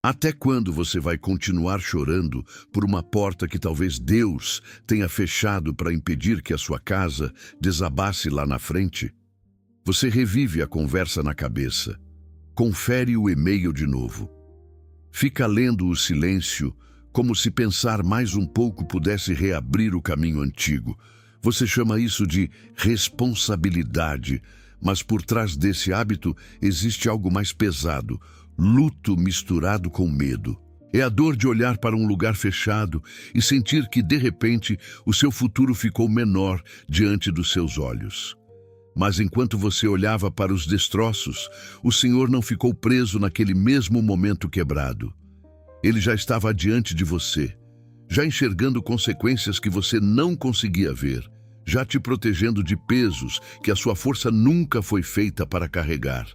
Até quando você vai continuar chorando por uma porta que talvez Deus tenha fechado para impedir que a sua casa desabasse lá na frente? Você revive a conversa na cabeça. Confere o e-mail de novo. Fica lendo o silêncio, como se pensar mais um pouco pudesse reabrir o caminho antigo. Você chama isso de responsabilidade, mas por trás desse hábito existe algo mais pesado: luto misturado com medo. É a dor de olhar para um lugar fechado e sentir que, de repente, o seu futuro ficou menor diante dos seus olhos. Mas enquanto você olhava para os destroços, o Senhor não ficou preso naquele mesmo momento quebrado. Ele já estava adiante de você, já enxergando consequências que você não conseguia ver, já te protegendo de pesos que a sua força nunca foi feita para carregar.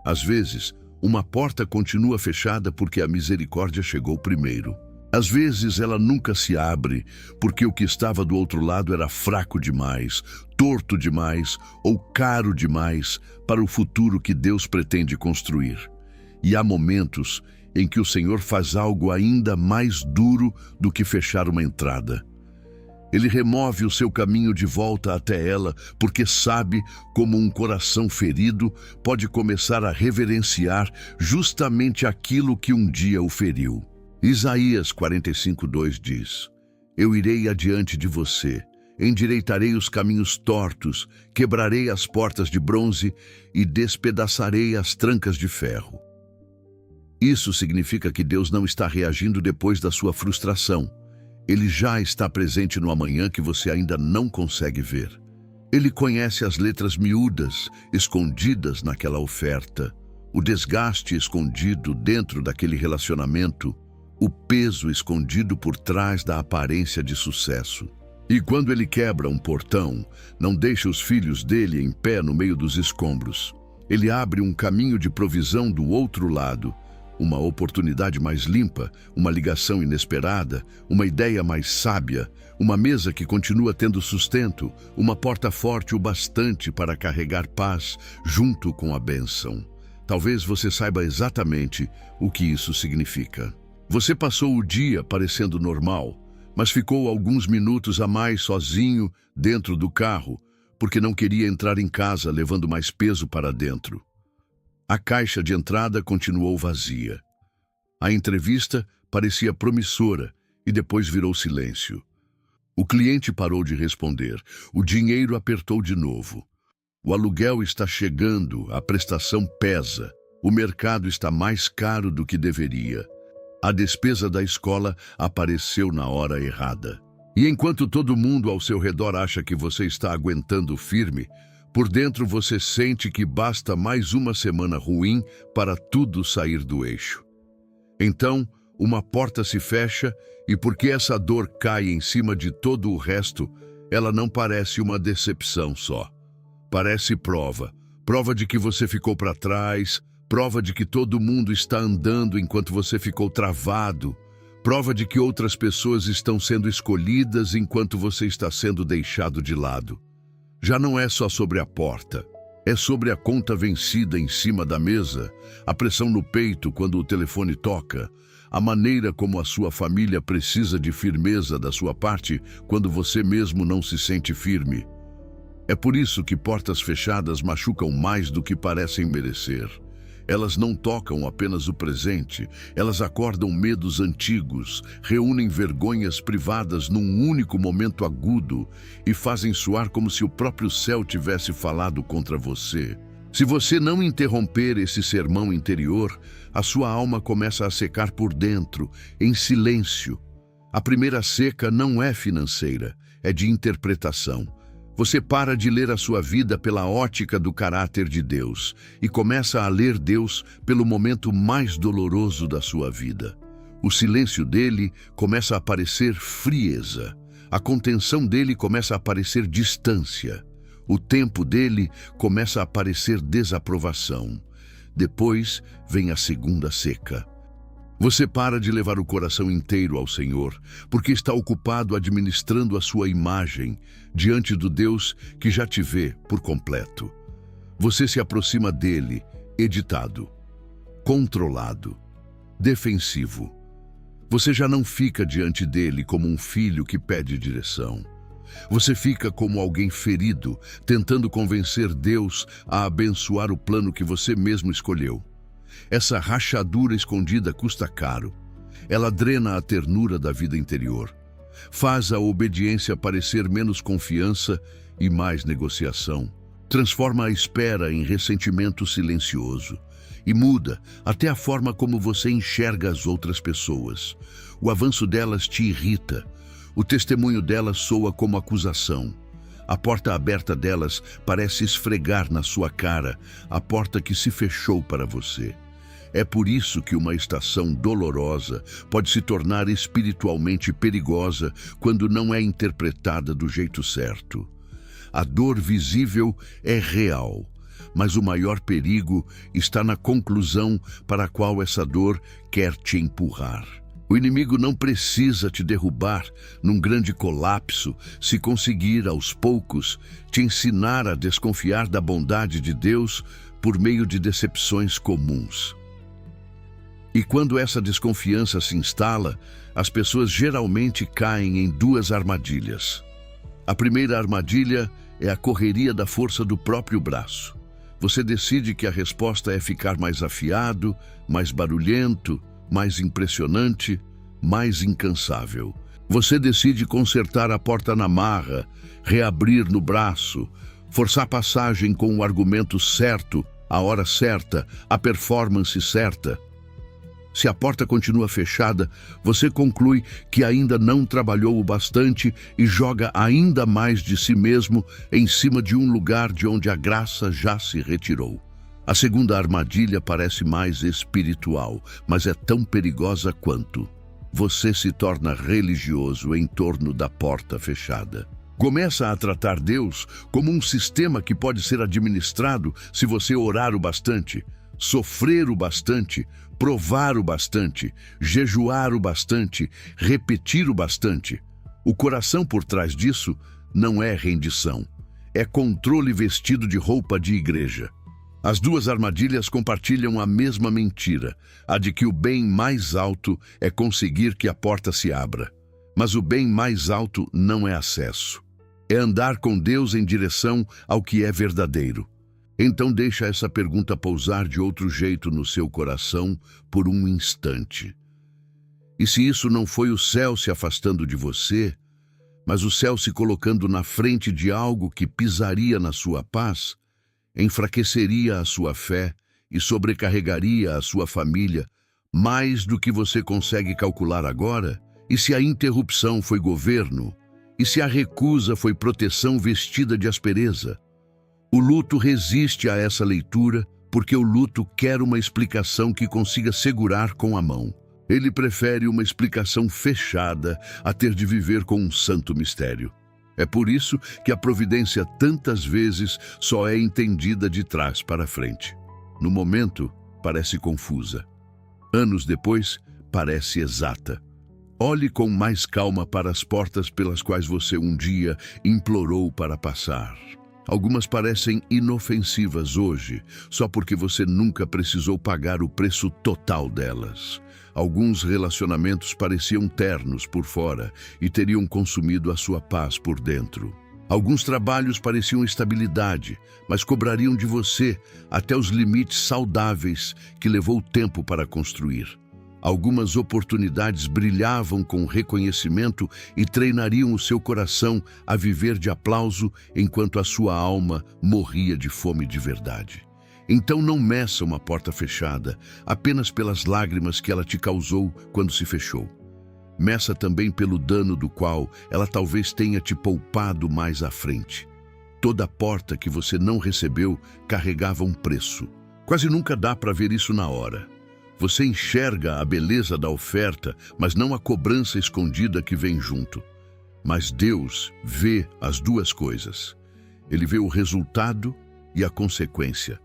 Às vezes, uma porta continua fechada porque a misericórdia chegou primeiro. Às vezes ela nunca se abre porque o que estava do outro lado era fraco demais, torto demais ou caro demais para o futuro que Deus pretende construir. E há momentos em que o Senhor faz algo ainda mais duro do que fechar uma entrada. Ele remove o seu caminho de volta até ela, porque sabe como um coração ferido pode começar a reverenciar justamente aquilo que um dia o feriu. Isaías 45:2 diz: Eu irei adiante de você, endireitarei os caminhos tortos, quebrarei as portas de bronze e despedaçarei as trancas de ferro. Isso significa que Deus não está reagindo depois da sua frustração. Ele já está presente no amanhã que você ainda não consegue ver. Ele conhece as letras miúdas, escondidas naquela oferta, o desgaste escondido dentro daquele relacionamento, o peso escondido por trás da aparência de sucesso. E quando ele quebra um portão, não deixa os filhos dele em pé no meio dos escombros. Ele abre um caminho de provisão do outro lado, uma oportunidade mais limpa, uma ligação inesperada, uma ideia mais sábia, uma mesa que continua tendo sustento, uma porta forte o bastante para carregar paz junto com a bênção. Talvez você saiba exatamente o que isso significa. Você passou o dia parecendo normal, mas ficou alguns minutos a mais sozinho dentro do carro, porque não queria entrar em casa levando mais peso para dentro. A caixa de entrada continuou vazia. A entrevista parecia promissora e depois virou silêncio. O cliente parou de responder. O dinheiro apertou de novo. O aluguel está chegando, a prestação pesa. O mercado está mais caro do que deveria. A despesa da escola apareceu na hora errada. E enquanto todo mundo ao seu redor acha que você está aguentando firme, por dentro você sente que basta mais uma semana ruim para tudo sair do eixo. Então, uma porta se fecha e porque essa dor cai em cima de todo o resto, ela não parece uma decepção só. Parece prova. Prova de que você ficou para trás, prova de que todo mundo está andando enquanto você ficou travado, prova de que outras pessoas estão sendo escolhidas enquanto você está sendo deixado de lado. Já não é só sobre a porta, é sobre a conta vencida em cima da mesa, a pressão no peito quando o telefone toca, a maneira como a sua família precisa de firmeza da sua parte quando você mesmo não se sente firme. É por isso que portas fechadas machucam mais do que parecem merecer. Elas não tocam apenas o presente, elas acordam medos antigos, reúnem vergonhas privadas num único momento agudo e fazem soar como se o próprio céu tivesse falado contra você. Se você não interromper esse sermão interior, a sua alma começa a secar por dentro, em silêncio. A primeira seca não é financeira, é de interpretação. Você para de ler a sua vida pela ótica do caráter de Deus e começa a ler Deus pelo momento mais doloroso da sua vida. O silêncio dele começa a parecer frieza. A contenção dele começa a parecer distância. O tempo dele começa a parecer desaprovação. Depois vem a segunda seca. Você para de levar o coração inteiro ao Senhor, porque está ocupado administrando a sua imagem diante do Deus que já te vê por completo. Você se aproxima dele, editado, controlado, defensivo. Você já não fica diante dele como um filho que pede direção. Você fica como alguém ferido, tentando convencer Deus a abençoar o plano que você mesmo escolheu. Essa rachadura escondida custa caro. Ela drena a ternura da vida interior. Faz a obediência parecer menos confiança e mais negociação. Transforma a espera em ressentimento silencioso. E muda até a forma como você enxerga as outras pessoas. O avanço delas te irrita. O testemunho delas soa como acusação. A porta aberta delas parece esfregar na sua cara a porta que se fechou para você. É por isso que uma estação dolorosa pode se tornar espiritualmente perigosa quando não é interpretada do jeito certo. A dor visível é real, mas o maior perigo está na conclusão para a qual essa dor quer te empurrar. O inimigo não precisa te derrubar num grande colapso se conseguir, aos poucos, te ensinar a desconfiar da bondade de Deus por meio de decepções comuns. E quando essa desconfiança se instala, as pessoas geralmente caem em duas armadilhas. A primeira armadilha é a correria da força do próprio braço. Você decide que a resposta é ficar mais afiado, mais barulhento, mais impressionante, mais incansável. Você decide consertar a porta na marra, reabrir no braço, forçar passagem com o argumento certo, a hora certa, a performance certa. Se a porta continua fechada, você conclui que ainda não trabalhou o bastante e joga ainda mais de si mesmo em cima de um lugar de onde a graça já se retirou. A segunda armadilha parece mais espiritual, mas é tão perigosa quanto. Você se torna religioso em torno da porta fechada. Começa a tratar Deus como um sistema que pode ser administrado se você orar o bastante, sofrer o bastante, provar o bastante, jejuar o bastante, repetir o bastante. O coração por trás disso não é rendição, é controle vestido de roupa de igreja. As duas armadilhas compartilham a mesma mentira, a de que o bem mais alto é conseguir que a porta se abra. Mas o bem mais alto não é acesso. É andar com Deus em direção ao que é verdadeiro. Então deixa essa pergunta pousar de outro jeito no seu coração por um instante. E se isso não foi o céu se afastando de você, mas o céu se colocando na frente de algo que pisaria na sua paz, enfraqueceria a sua fé e sobrecarregaria a sua família mais do que você consegue calcular agora? E se a interrupção foi governo? E se a recusa foi proteção vestida de aspereza? O luto resiste a essa leitura porque o luto quer uma explicação que consiga segurar com a mão. Ele prefere uma explicação fechada a ter de viver com um santo mistério. É por isso que a providência tantas vezes só é entendida de trás para frente. No momento, parece confusa. Anos depois, parece exata. Olhe com mais calma para as portas pelas quais você um dia implorou para passar. Algumas parecem inofensivas hoje, só porque você nunca precisou pagar o preço total delas. Alguns relacionamentos pareciam ternos por fora e teriam consumido a sua paz por dentro. Alguns trabalhos pareciam estabilidade, mas cobrariam de você até os limites saudáveis que levou tempo para construir. Algumas oportunidades brilhavam com reconhecimento e treinariam o seu coração a viver de aplauso enquanto a sua alma morria de fome de verdade. Então não meça uma porta fechada apenas pelas lágrimas que ela te causou quando se fechou. Meça também pelo dano do qual ela talvez tenha te poupado mais à frente. Toda porta que você não recebeu carregava um preço. Quase nunca dá para ver isso na hora. Você enxerga a beleza da oferta, mas não a cobrança escondida que vem junto. Mas Deus vê as duas coisas. Ele vê o resultado e a consequência.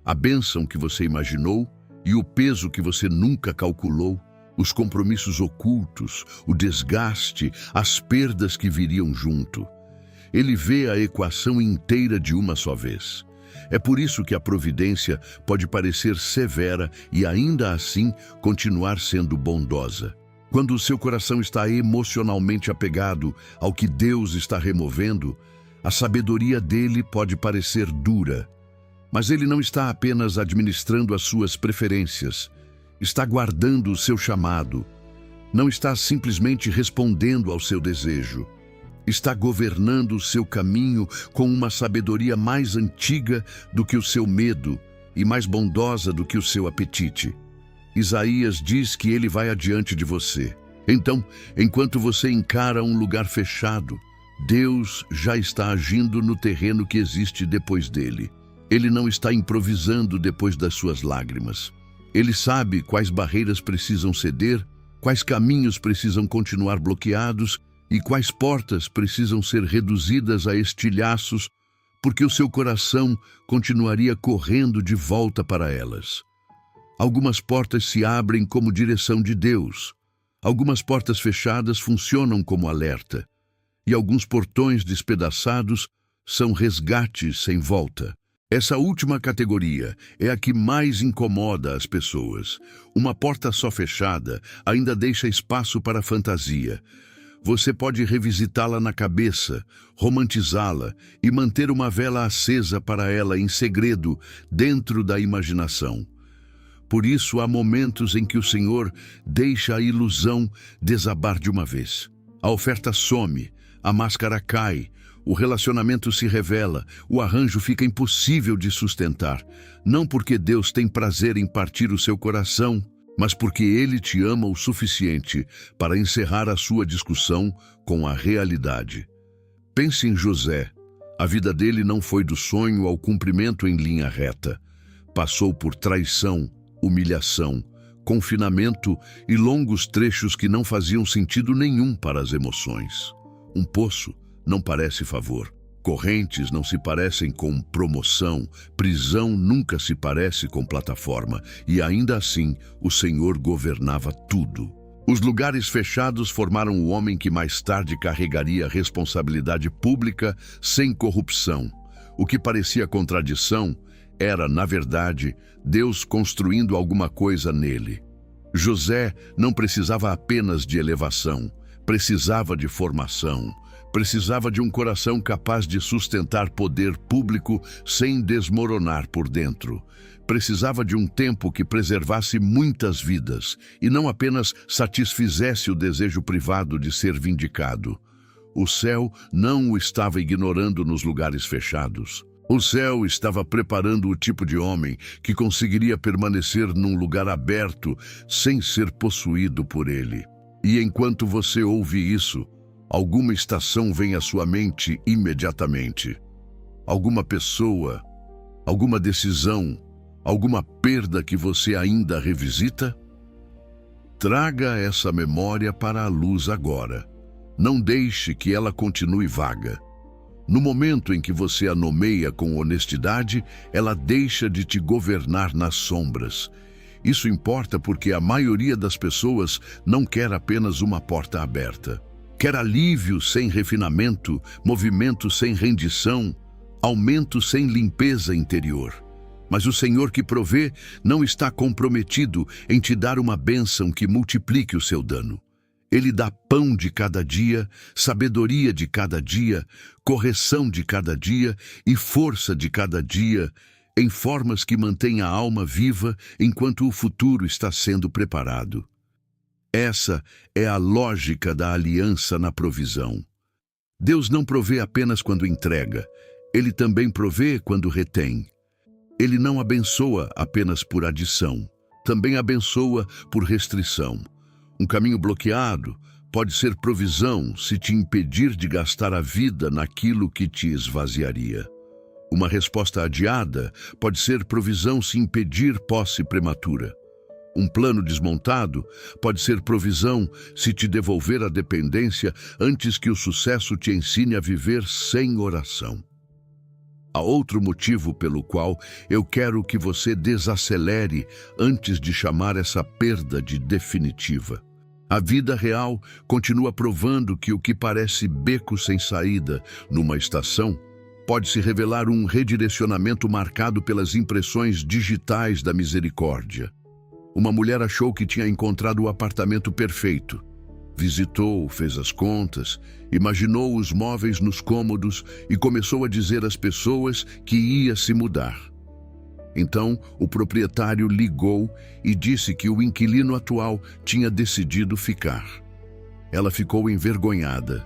A bênção que você imaginou e o peso que você nunca calculou, os compromissos ocultos, o desgaste, as perdas que viriam junto. Ele vê a equação inteira de uma só vez. É por isso que a providência pode parecer severa e ainda assim continuar sendo bondosa. Quando o seu coração está emocionalmente apegado ao que Deus está removendo, a sabedoria dele pode parecer dura. Mas ele não está apenas administrando as suas preferências, está guardando o seu chamado, não está simplesmente respondendo ao seu desejo. Está governando o seu caminho com uma sabedoria mais antiga do que o seu medo e mais bondosa do que o seu apetite. Isaías diz que ele vai adiante de você. Então, enquanto você encara um lugar fechado, Deus já está agindo no terreno que existe depois dele. Ele não está improvisando depois das suas lágrimas. Ele sabe quais barreiras precisam ceder, quais caminhos precisam continuar bloqueados e quais portas precisam ser reduzidas a estilhaços, porque o seu coração continuaria correndo de volta para elas. Algumas portas se abrem como direção de Deus, algumas portas fechadas funcionam como alerta, e alguns portões despedaçados são resgates sem volta. Essa última categoria é a que mais incomoda as pessoas. Uma porta só fechada ainda deixa espaço para a fantasia. Você pode revisitá-la na cabeça, romantizá-la e manter uma vela acesa para ela em segredo dentro da imaginação. Por isso, há momentos em que o Senhor deixa a ilusão desabar de uma vez. A oferta some, a máscara cai, o relacionamento se revela, o arranjo fica impossível de sustentar. Não porque Deus tem prazer em partir o seu coração, mas porque Ele te ama o suficiente para encerrar a sua discussão com a realidade. Pense em José. A vida dele não foi do sonho ao cumprimento em linha reta. Passou por traição, humilhação, confinamento e longos trechos que não faziam sentido nenhum para as emoções. Um poço não parece favor. Correntes não se parecem com promoção, prisão nunca se parece com plataforma, e ainda assim o Senhor governava tudo. Os lugares fechados formaram o homem que mais tarde carregaria a responsabilidade pública sem corrupção. O que parecia contradição era, na verdade, Deus construindo alguma coisa nele. José não precisava apenas de elevação, precisava de formação. Precisava de um coração capaz de sustentar poder público sem desmoronar por dentro. Precisava de um tempo que preservasse muitas vidas e não apenas satisfizesse o desejo privado de ser vindicado. O céu não o estava ignorando nos lugares fechados. O céu estava preparando o tipo de homem que conseguiria permanecer num lugar aberto sem ser possuído por ele. E enquanto você ouve isso, alguma estação vem à sua mente imediatamente. Alguma pessoa, alguma decisão, alguma perda que você ainda revisita? Traga essa memória para a luz agora. Não deixe que ela continue vaga. No momento em que você a nomeia com honestidade, ela deixa de te governar nas sombras. Isso importa porque a maioria das pessoas não quer apenas uma porta aberta. Quer alívio sem refinamento, movimento sem rendição, aumento sem limpeza interior. Mas o Senhor que provê não está comprometido em te dar uma bênção que multiplique o seu dano. Ele dá pão de cada dia, sabedoria de cada dia, correção de cada dia e força de cada dia, em formas que mantêm a alma viva enquanto o futuro está sendo preparado. Essa é a lógica da aliança na provisão. Deus não provê apenas quando entrega, Ele também provê quando retém. Ele não abençoa apenas por adição, também abençoa por restrição. Um caminho bloqueado pode ser provisão se te impedir de gastar a vida naquilo que te esvaziaria. Uma resposta adiada pode ser provisão se impedir posse prematura. Um plano desmontado pode ser provisão se te devolver a dependência antes que o sucesso te ensine a viver sem oração. Há outro motivo pelo qual eu quero que você desacelere antes de chamar essa perda de definitiva. A vida real continua provando que o que parece beco sem saída numa estação pode se revelar um redirecionamento marcado pelas impressões digitais da misericórdia. Uma mulher achou que tinha encontrado o apartamento perfeito. Visitou, fez as contas, imaginou os móveis nos cômodos e começou a dizer às pessoas que ia se mudar. Então, o proprietário ligou e disse que o inquilino atual tinha decidido ficar. Ela ficou envergonhada.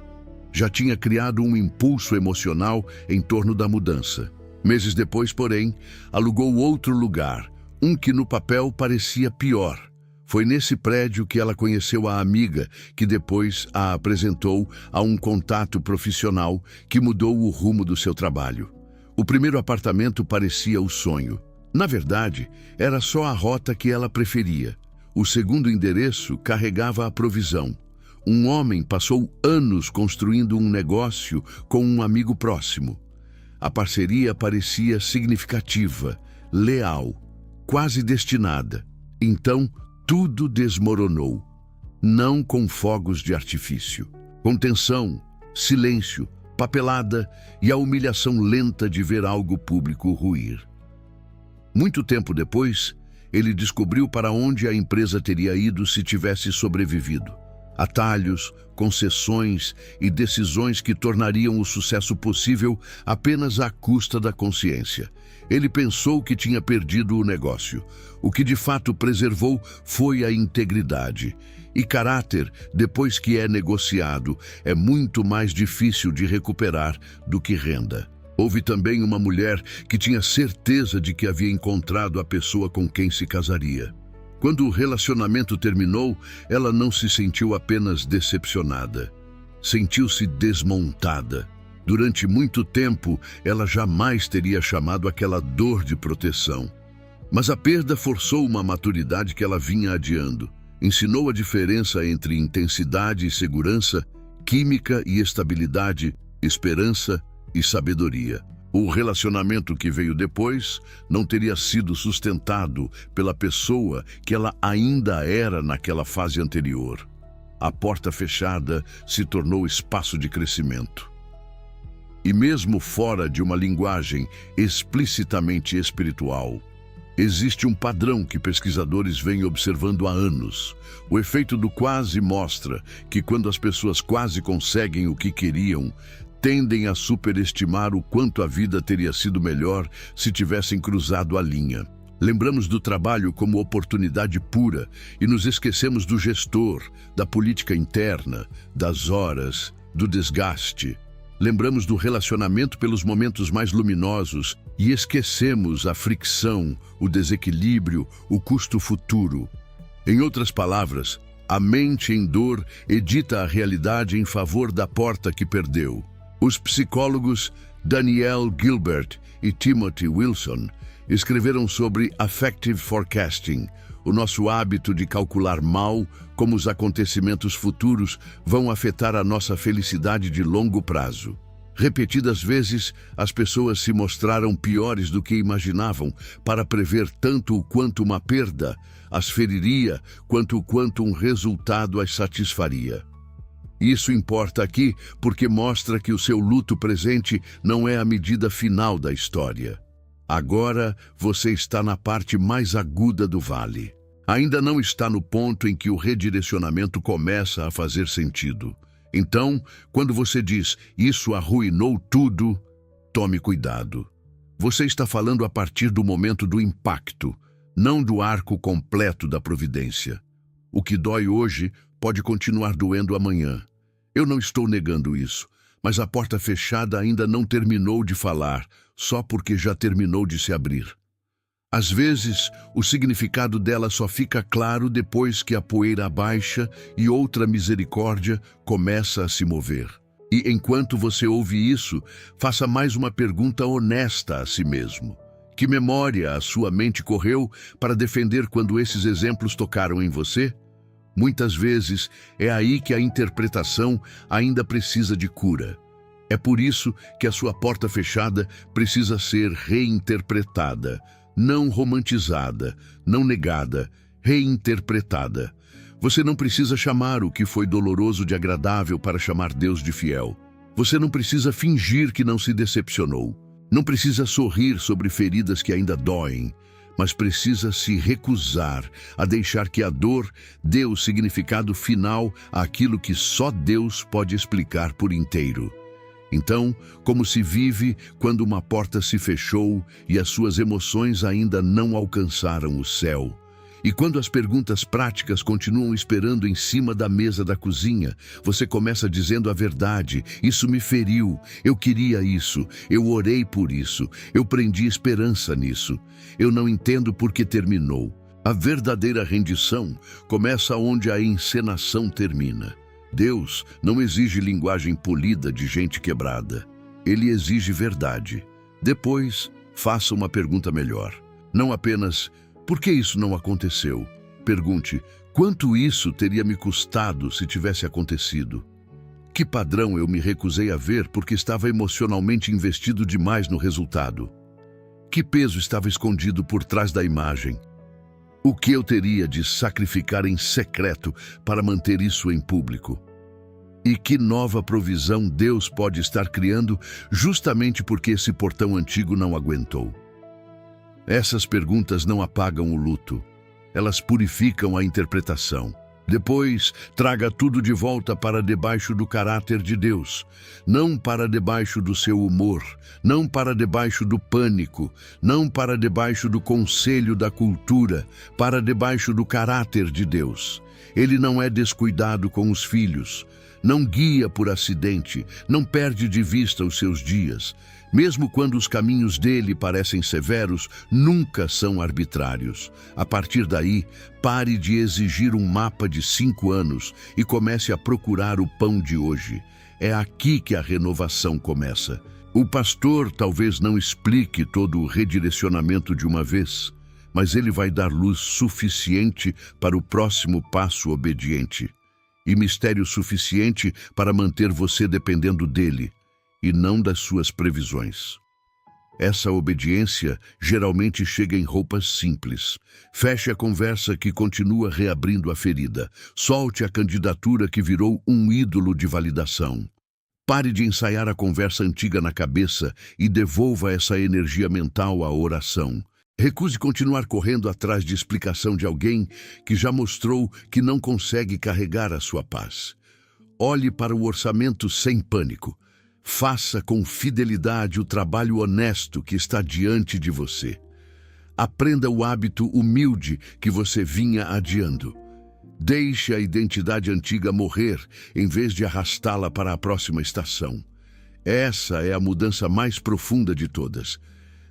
Já tinha criado um impulso emocional em torno da mudança. Meses depois, porém, alugou outro lugar, um que no papel parecia pior. Foi nesse prédio que ela conheceu a amiga, que depois a apresentou a um contato profissional que mudou o rumo do seu trabalho. O primeiro apartamento parecia o sonho. Na verdade, era só a rota que ela preferia. O segundo endereço carregava a provisão. Um homem passou anos construindo um negócio com um amigo próximo. A parceria parecia significativa, leal, quase destinada. Então, tudo desmoronou. Não com fogos de artifício. Com tensão, silêncio, papelada e a humilhação lenta de ver algo público ruir. Muito tempo depois, ele descobriu para onde a empresa teria ido se tivesse sobrevivido. Atalhos, concessões e decisões que tornariam o sucesso possível apenas à custa da consciência. Ele pensou que tinha perdido o negócio. O que de fato preservou foi a integridade. E caráter, depois que é negociado, é muito mais difícil de recuperar do que renda. Houve também uma mulher que tinha certeza de que havia encontrado a pessoa com quem se casaria. Quando o relacionamento terminou, ela não se sentiu apenas decepcionada. Sentiu-se desmontada. Durante muito tempo, ela jamais teria chamado aquela dor de proteção. Mas a perda forçou uma maturidade que ela vinha adiando. Ensinou a diferença entre intensidade e segurança, química e estabilidade, esperança e sabedoria. O relacionamento que veio depois não teria sido sustentado pela pessoa que ela ainda era naquela fase anterior. A porta fechada se tornou espaço de crescimento. E mesmo fora de uma linguagem explicitamente espiritual, existe um padrão que pesquisadores vêm observando há anos. O efeito do quase mostra que quando as pessoas quase conseguem o que queriam, tendem a superestimar o quanto a vida teria sido melhor se tivessem cruzado a linha. Lembramos do trabalho como oportunidade pura e nos esquecemos do gestor, da política interna, das horas, do desgaste. Lembramos do relacionamento pelos momentos mais luminosos e esquecemos a fricção, o desequilíbrio, o custo futuro. Em outras palavras, a mente em dor edita a realidade em favor da porta que perdeu. Os psicólogos Danielle Gilbert e Timothy Wilson escreveram sobre Affective Forecasting, o nosso hábito de calcular mal como os acontecimentos futuros vão afetar a nossa felicidade de longo prazo. Repetidas vezes, as pessoas se mostraram piores do que imaginavam para prever tanto o quanto uma perda as feriria, quanto o quanto um resultado as satisfaria. Isso importa aqui porque mostra que o seu luto presente não é a medida final da história. Agora você está na parte mais aguda do vale. Ainda não está no ponto em que o redirecionamento começa a fazer sentido. Então, quando você diz, isso arruinou tudo, tome cuidado. Você está falando a partir do momento do impacto, não do arco completo da providência. O que dói hoje pode continuar doendo amanhã. Eu não estou negando isso, mas a porta fechada ainda não terminou de falar, só porque já terminou de se abrir. Às vezes, o significado dela só fica claro depois que a poeira abaixa e outra misericórdia começa a se mover. E enquanto você ouve isso, faça mais uma pergunta honesta a si mesmo. Que memória a sua mente correu para defender quando esses exemplos tocaram em você? Muitas vezes é aí que a interpretação ainda precisa de cura. É por isso que a sua porta fechada precisa ser reinterpretada, não romantizada, não negada, reinterpretada. Você não precisa chamar o que foi doloroso de agradável para chamar Deus de fiel. Você não precisa fingir que não se decepcionou. Não precisa sorrir sobre feridas que ainda doem, mas precisa se recusar a deixar que a dor dê o significado final àquilo que só Deus pode explicar por inteiro. Então, como se vive quando uma porta se fechou e as suas emoções ainda não alcançaram o céu? E quando as perguntas práticas continuam esperando em cima da mesa da cozinha, você começa dizendo a verdade: isso me feriu, eu queria isso, eu orei por isso, eu prendi esperança nisso. Eu não entendo por que terminou. A verdadeira rendição começa onde a encenação termina. Deus não exige linguagem polida de gente quebrada. Ele exige verdade. Depois, faça uma pergunta melhor. Não apenas: por que isso não aconteceu? Pergunte: quanto isso teria me custado se tivesse acontecido? Que padrão eu me recusei a ver porque estava emocionalmente investido demais no resultado? Que peso estava escondido por trás da imagem? O que eu teria de sacrificar em secreto para manter isso em público? E que nova provisão Deus pode estar criando justamente porque esse portão antigo não aguentou? Essas perguntas não apagam o luto, elas purificam a interpretação. Depois, traga tudo de volta para debaixo do caráter de Deus, não para debaixo do seu humor, não para debaixo do pânico, não para debaixo do conselho da cultura, para debaixo do caráter de Deus. Ele não é descuidado com os filhos, não guia por acidente, não perde de vista os seus dias. Mesmo quando os caminhos dele parecem severos, nunca são arbitrários. A partir daí, pare de exigir um mapa de 5 anos e comece a procurar o pão de hoje. É aqui que a renovação começa. O pastor talvez não explique todo o redirecionamento de uma vez, mas ele vai dar luz suficiente para o próximo passo obediente e mistério suficiente para manter você dependendo dele e não das suas previsões. Essa obediência geralmente chega em roupas simples. Feche a conversa que continua reabrindo a ferida. Solte a candidatura que virou um ídolo de validação. Pare de ensaiar a conversa antiga na cabeça e devolva essa energia mental à oração. Recuse continuar correndo atrás de explicação de alguém que já mostrou que não consegue carregar a sua paz. Olhe para o orçamento sem pânico. Faça com fidelidade o trabalho honesto que está diante de você. Aprenda o hábito humilde que você vinha adiando. Deixe a identidade antiga morrer em vez de arrastá-la para a próxima estação. Essa é a mudança mais profunda de todas.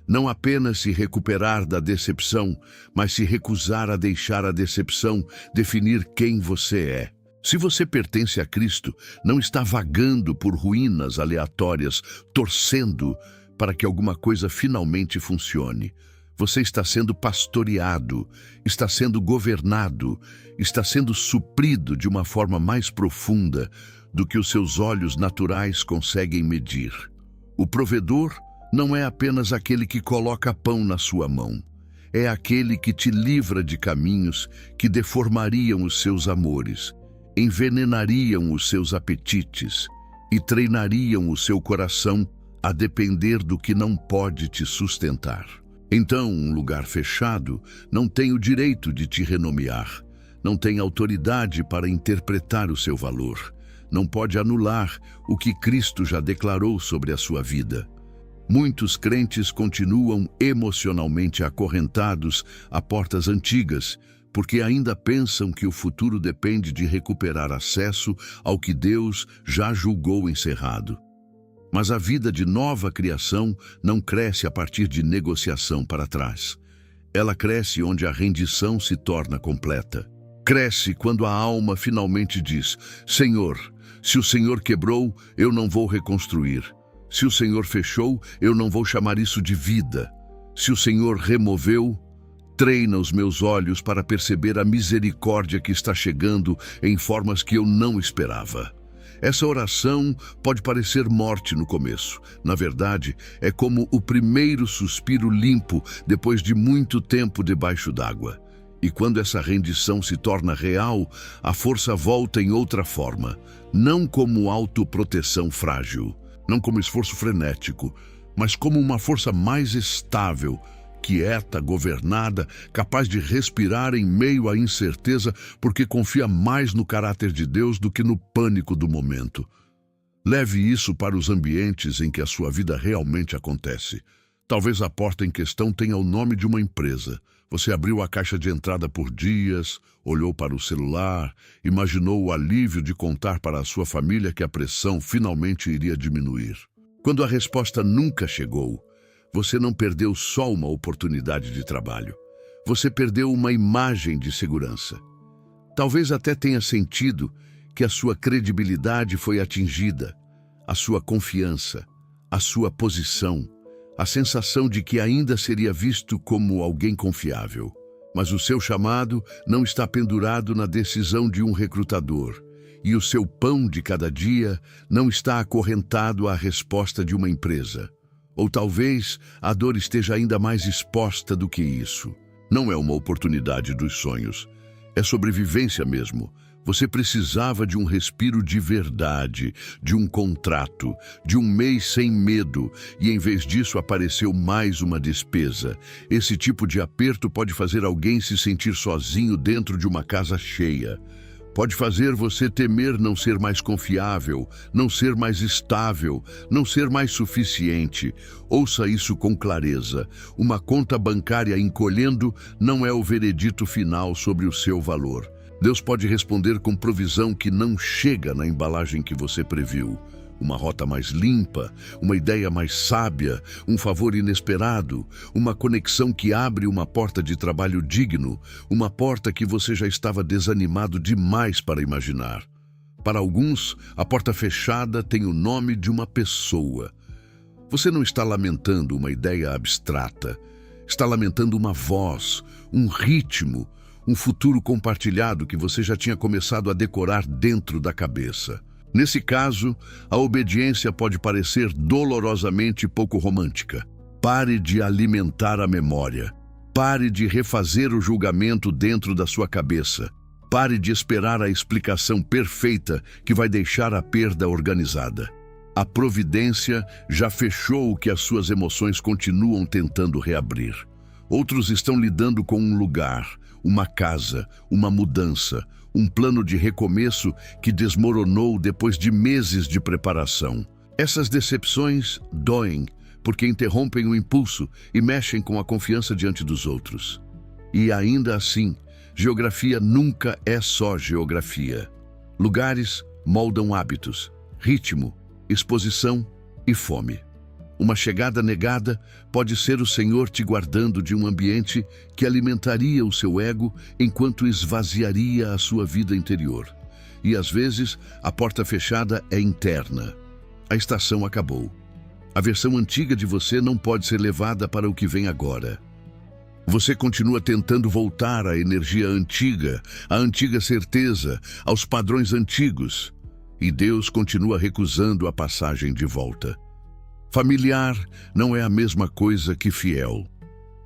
Não apenas se recuperar da decepção, mas se recusar a deixar a decepção definir quem você é. Se você pertence a Cristo, não está vagando por ruínas aleatórias, torcendo para que alguma coisa finalmente funcione. Você está sendo pastoreado, está sendo governado, está sendo suprido de uma forma mais profunda do que os seus olhos naturais conseguem medir. O provedor não é apenas aquele que coloca pão na sua mão. É aquele que te livra de caminhos que deformariam os seus amores, envenenariam os seus apetites e treinariam o seu coração a depender do que não pode te sustentar. Então, um lugar fechado não tem o direito de te renomear, não tem autoridade para interpretar o seu valor, não pode anular o que Cristo já declarou sobre a sua vida. Muitos crentes continuam emocionalmente acorrentados a portas antigas, porque ainda pensam que o futuro depende de recuperar acesso ao que Deus já julgou encerrado. Mas a vida de nova criação não cresce a partir de negociação para trás. Ela cresce onde a rendição se torna completa. Cresce quando a alma finalmente diz: Senhor, se o Senhor quebrou, eu não vou reconstruir. Se o Senhor fechou, eu não vou chamar isso de vida. Se o Senhor removeu, treina os meus olhos para perceber a misericórdia que está chegando em formas que eu não esperava. Essa oração pode parecer morte no começo. Na verdade, é como o primeiro suspiro limpo depois de muito tempo debaixo d'água. E quando essa rendição se torna real, a força volta em outra forma, não como autoproteção frágil, não como esforço frenético, mas como uma força mais estável, quieta, governada, capaz de respirar em meio à incerteza, porque confia mais no caráter de Deus do que no pânico do momento. Leve isso para os ambientes em que a sua vida realmente acontece. Talvez a porta em questão tenha o nome de uma empresa. Você abriu a caixa de entrada por dias, olhou para o celular, imaginou o alívio de contar para a sua família que a pressão finalmente iria diminuir. Quando a resposta nunca chegou, você não perdeu só uma oportunidade de trabalho. Você perdeu uma imagem de segurança. Talvez até tenha sentido que a sua credibilidade foi atingida, a sua confiança, a sua posição, a sensação de que ainda seria visto como alguém confiável. Mas o seu chamado não está pendurado na decisão de um recrutador, e o seu pão de cada dia não está acorrentado à resposta de uma empresa. Ou talvez a dor esteja ainda mais exposta do que isso. Não é uma oportunidade dos sonhos, é sobrevivência mesmo. Você precisava de um respiro de verdade, de um contrato, de um mês sem medo, e em vez disso apareceu mais uma despesa. Esse tipo de aperto pode fazer alguém se sentir sozinho dentro de uma casa cheia. Pode fazer você temer não ser mais confiável, não ser mais estável, não ser mais suficiente. Ouça isso com clareza. Uma conta bancária encolhendo não é o veredito final sobre o seu valor. Deus pode responder com provisão que não chega na embalagem que você previu. Uma rota mais limpa, uma ideia mais sábia, um favor inesperado, uma conexão que abre uma porta de trabalho digno, uma porta que você já estava desanimado demais para imaginar. Para alguns, a porta fechada tem o nome de uma pessoa. Você não está lamentando uma ideia abstrata, está lamentando uma voz, um ritmo, um futuro compartilhado que você já tinha começado a decorar dentro da cabeça. Nesse caso, a obediência pode parecer dolorosamente pouco romântica. Pare de alimentar a memória. Pare de refazer o julgamento dentro da sua cabeça. Pare de esperar a explicação perfeita que vai deixar a perda organizada. A providência já fechou o que as suas emoções continuam tentando reabrir. Outros estão lidando com um lugar, uma casa, uma mudança, um plano de recomeço que desmoronou depois de meses de preparação. Essas decepções doem, porque interrompem o impulso e mexem com a confiança diante dos outros. E ainda assim, geografia nunca é só geografia. Lugares moldam hábitos, ritmo, exposição e fome. Uma chegada negada pode ser o Senhor te guardando de um ambiente que alimentaria o seu ego enquanto esvaziaria a sua vida interior. E às vezes, a porta fechada é interna. A estação acabou. A versão antiga de você não pode ser levada para o que vem agora. Você continua tentando voltar à energia antiga, à antiga certeza, aos padrões antigos. E Deus continua recusando a passagem de volta. Familiar não é a mesma coisa que fiel.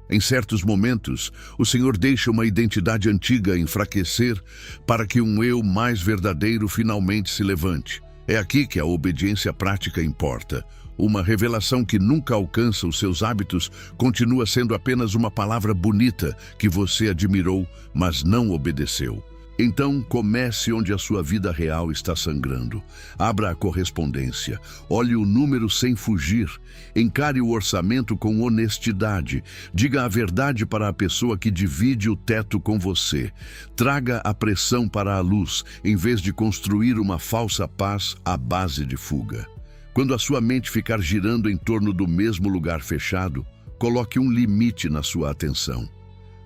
Em certos momentos, o Senhor deixa uma identidade antiga enfraquecer para que um eu mais verdadeiro finalmente se levante. É aqui que a obediência prática importa. Uma revelação que nunca alcança os seus hábitos continua sendo apenas uma palavra bonita que você admirou, mas não obedeceu. Então, comece onde a sua vida real está sangrando. Abra a correspondência. Olhe o número sem fugir. Encare o orçamento com honestidade. Diga a verdade para a pessoa que divide o teto com você. Traga a pressão para a luz, em vez de construir uma falsa paz à base de fuga. Quando a sua mente ficar girando em torno do mesmo lugar fechado, coloque um limite na sua atenção.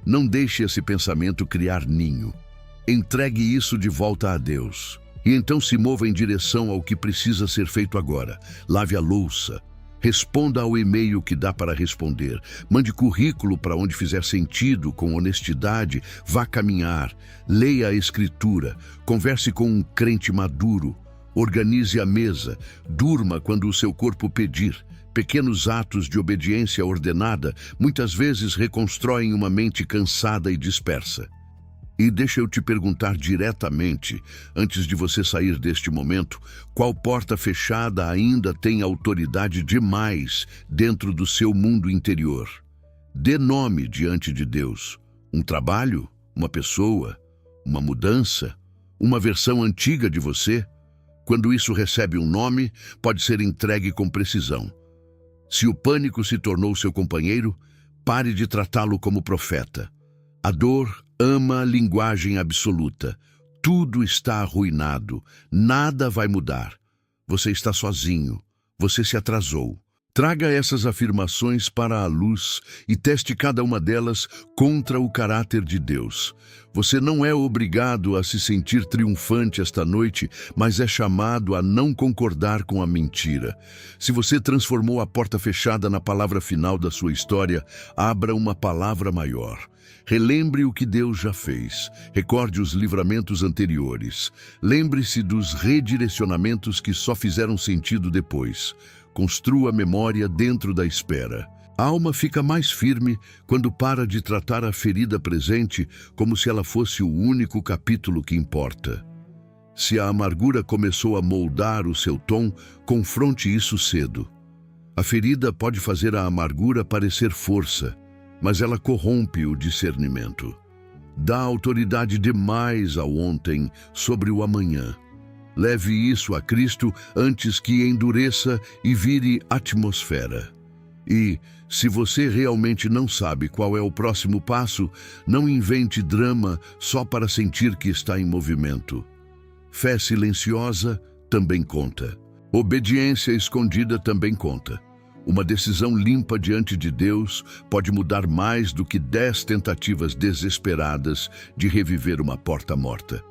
Não deixe esse pensamento criar ninho. Entregue isso de volta a Deus. E então se mova em direção ao que precisa ser feito agora. Lave a louça. Responda ao e-mail que dá para responder. Mande currículo para onde fizer sentido, com honestidade. Vá caminhar. Leia a Escritura. Converse com um crente maduro. Organize a mesa. Durma quando o seu corpo pedir. Pequenos atos de obediência ordenada muitas vezes reconstroem uma mente cansada e dispersa. E deixa eu te perguntar diretamente, antes de você sair deste momento, qual porta fechada ainda tem autoridade demais dentro do seu mundo interior? Dê nome diante de Deus. Um trabalho? Uma pessoa? Uma mudança? Uma versão antiga de você? Quando isso recebe um nome, pode ser entregue com precisão. Se o pânico se tornou seu companheiro, pare de tratá-lo como profeta. A dor ama a linguagem absoluta. Tudo está arruinado. Nada vai mudar. Você está sozinho. Você se atrasou. Traga essas afirmações para a luz e teste cada uma delas contra o caráter de Deus. Você não é obrigado a se sentir triunfante esta noite, mas é chamado a não concordar com a mentira. Se você transformou a porta fechada na palavra final da sua história, abra uma palavra maior. Relembre o que Deus já fez. Recorde os livramentos anteriores. Lembre-se dos redirecionamentos que só fizeram sentido depois. Construa memória dentro da espera. A alma fica mais firme quando para de tratar a ferida presente como se ela fosse o único capítulo que importa. Se a amargura começou a moldar o seu tom, confronte isso cedo. A ferida pode fazer a amargura parecer força, mas ela corrompe o discernimento. Dá autoridade demais ao ontem sobre o amanhã. Leve isso a Cristo antes que endureça e vire atmosfera. E, se você realmente não sabe qual é o próximo passo, não invente drama só para sentir que está em movimento. Fé silenciosa também conta. Obediência escondida também conta. Uma decisão limpa diante de Deus pode mudar mais do que 10 tentativas desesperadas de reviver uma porta morta.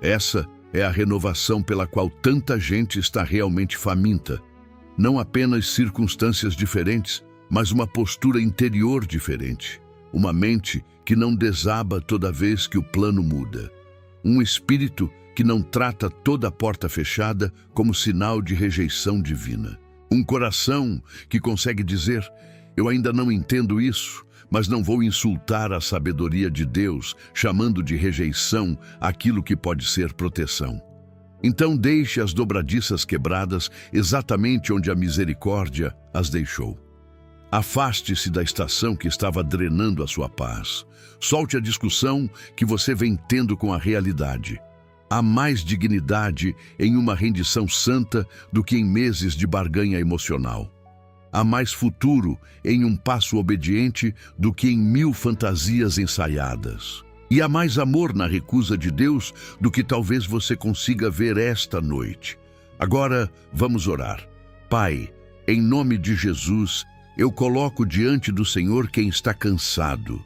Essa é a renovação pela qual tanta gente está realmente faminta. Não apenas circunstâncias diferentes, mas uma postura interior diferente. Uma mente que não desaba toda vez que o plano muda. Um espírito que não trata toda a porta fechada como sinal de rejeição divina. Um coração que consegue dizer: eu ainda não entendo isso, mas não vou insultar a sabedoria de Deus, chamando de rejeição aquilo que pode ser proteção. Então deixe as dobradiças quebradas exatamente onde a misericórdia as deixou. Afaste-se da estação que estava drenando a sua paz. Solte a discussão que você vem tendo com a realidade. Há mais dignidade em uma rendição santa do que em meses de barganha emocional. Há mais futuro em um passo obediente do que em 1000 fantasias ensaiadas. E há mais amor na recusa de Deus do que talvez você consiga ver esta noite. Agora, vamos orar. Pai, em nome de Jesus, eu coloco diante do Senhor quem está cansado.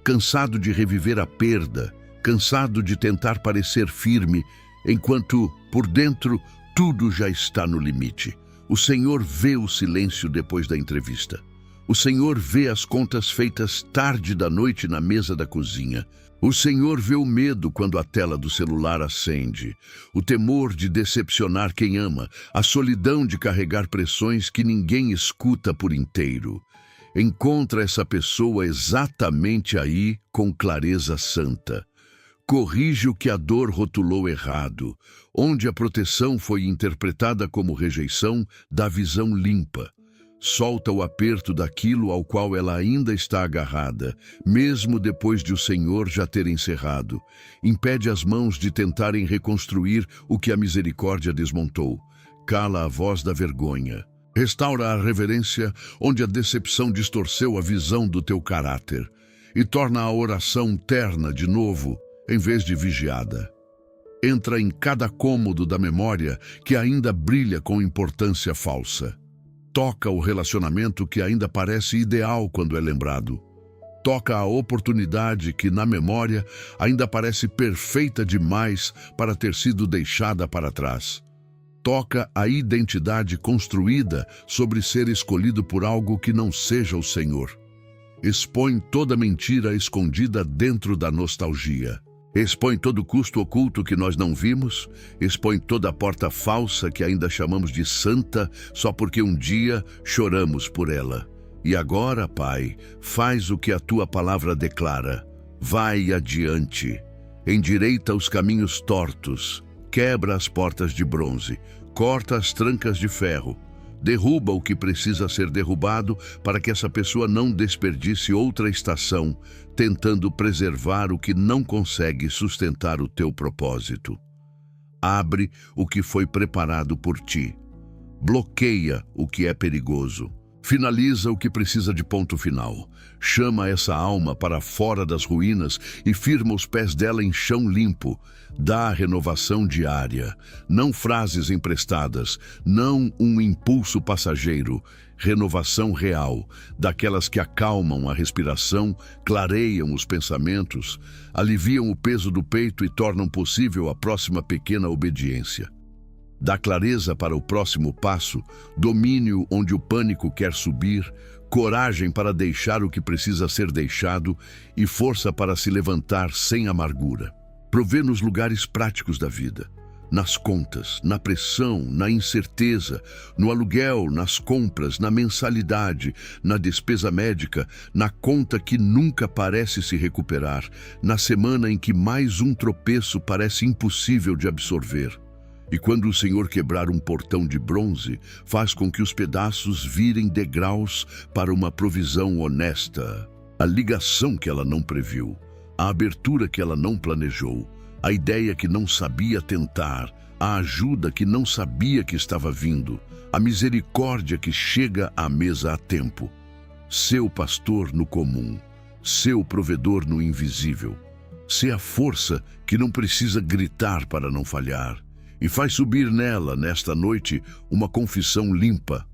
Cansado de reviver a perda, cansado de tentar parecer firme, enquanto, por dentro, tudo já está no limite. O Senhor vê o silêncio depois da entrevista. O Senhor vê as contas feitas tarde da noite na mesa da cozinha. O Senhor vê o medo quando a tela do celular acende, o temor de decepcionar quem ama, a solidão de carregar pressões que ninguém escuta por inteiro. Encontra essa pessoa exatamente aí com clareza santa. Corrige o que a dor rotulou errado. Onde a proteção foi interpretada como rejeição, dá visão limpa. Solta o aperto daquilo ao qual ela ainda está agarrada, mesmo depois de o Senhor já ter encerrado. Impede as mãos de tentarem reconstruir o que a misericórdia desmontou. Cala a voz da vergonha. Restaura a reverência onde a decepção distorceu a visão do teu caráter. E torna a oração terna de novo, em vez de vigiada. Entra em cada cômodo da memória que ainda brilha com importância falsa. Toca o relacionamento que ainda parece ideal quando é lembrado. Toca a oportunidade que, na memória, ainda parece perfeita demais para ter sido deixada para trás. Toca a identidade construída sobre ser escolhido por algo que não seja o Senhor. Expõe toda mentira escondida dentro da nostalgia. Expõe todo custo oculto que nós não vimos, expõe toda a porta falsa que ainda chamamos de santa só porque um dia choramos por ela. E agora, Pai, faz o que a Tua palavra declara. Vai adiante. endireita os caminhos tortos, quebra as portas de bronze, corta as trancas de ferro, derruba o que precisa ser derrubado para que essa pessoa não desperdice outra estação, tentando preservar o que não consegue sustentar o teu propósito. Abre o que foi preparado por ti. Bloqueia o que é perigoso. Finaliza o que precisa de ponto final. Chama essa alma para fora das ruínas e firma os pés dela em chão limpo. Dá renovação diária, não frases emprestadas, não um impulso passageiro. Renovação real, daquelas que acalmam a respiração, clareiam os pensamentos, aliviam o peso do peito e tornam possível a próxima pequena obediência. Dá clareza para o próximo passo, domínio onde o pânico quer subir, coragem para deixar o que precisa ser deixado e força para se levantar sem amargura. Provê nos lugares práticos da vida, nas contas, na pressão, na incerteza, no aluguel, nas compras, na mensalidade, na despesa médica, na conta que nunca parece se recuperar, na semana em que mais um tropeço parece impossível de absorver. E quando o Senhor quebrar um portão de bronze, faz com que os pedaços virem degraus para uma provisão honesta. A ligação que ela não previu, a abertura que ela não planejou, a ideia que não sabia tentar, a ajuda que não sabia que estava vindo, a misericórdia que chega à mesa a tempo. Seu pastor no comum, seu provedor no invisível. Ser a força que não precisa gritar para não falhar. E faz subir nela, nesta noite, uma confissão limpa.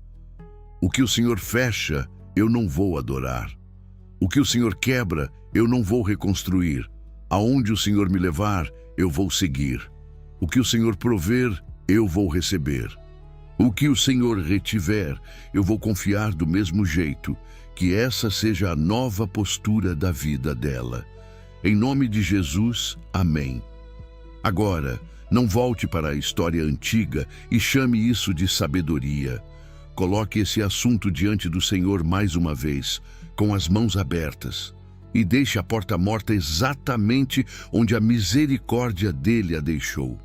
O que o Senhor fecha, eu não vou adorar. O que o Senhor quebra, eu não vou reconstruir. Aonde o Senhor me levar, eu vou seguir. O que o Senhor prover, eu vou receber. O que o Senhor retiver, eu vou confiar do mesmo jeito. Que essa seja a nova postura da vida dela. Em nome de Jesus, amém. Agora, não volte para a história antiga e chame isso de sabedoria. Coloque esse assunto diante do Senhor mais uma vez, com as mãos abertas, e deixe a porta morta exatamente onde a misericórdia dele a deixou.